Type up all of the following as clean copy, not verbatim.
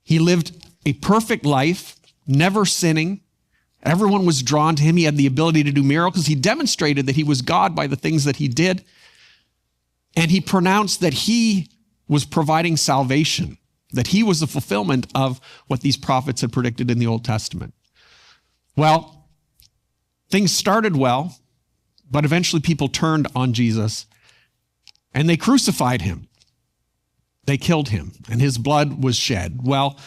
He lived a perfect life, never sinning. Everyone was drawn to him. He had the ability to do miracles. He demonstrated that he was God by the things that he did. And he pronounced that he was providing salvation, that he was the fulfillment of what these prophets had predicted in the Old Testament. Well, things started well, but eventually people turned on Jesus and they crucified him. They killed him and his blood was shed. Well,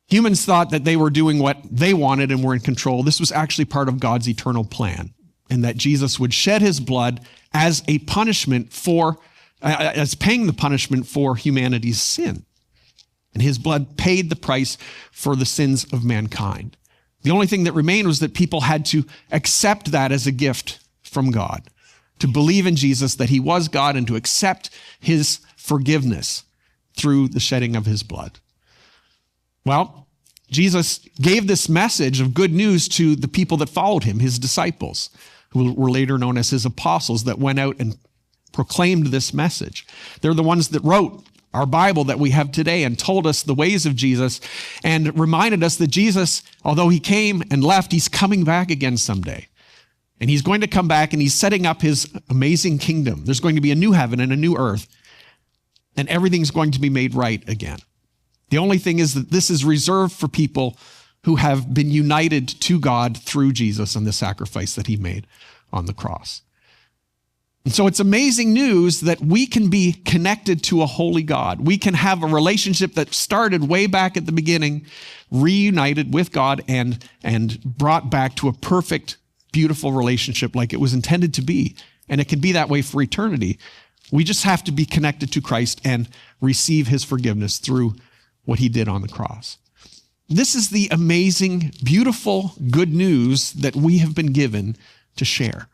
humans thought that they were doing what they wanted and were in control. This was actually part of God's eternal plan, and that Jesus would shed his blood as a punishment as paying the punishment for humanity's sin. And his blood paid the price for the sins of mankind. The only thing that remained was that people had to accept that as a gift from God, to believe in Jesus, that he was God, and to accept his forgiveness through the shedding of his blood. Well, Jesus gave this message of good news to the people that followed him, his disciples, who were later known as his apostles, that went out and proclaimed this message. They're the ones that wrote our Bible that we have today and told us the ways of Jesus and reminded us that Jesus, although he came and left, he's coming back again someday. And he's going to come back and he's setting up his amazing kingdom. There's going to be a new heaven and a new earth, and everything's going to be made right again. The only thing is that this is reserved for people who have been united to God through Jesus and the sacrifice that he made on the cross. And so it's amazing news that we can be connected to a holy God. We can have a relationship that started way back at the beginning, reunited with God and brought back to a perfect, beautiful relationship like it was intended to be. And it can be that way for eternity. We just have to be connected to Christ and receive his forgiveness through what he did on the cross. This is the amazing, beautiful, good news that we have been given to share.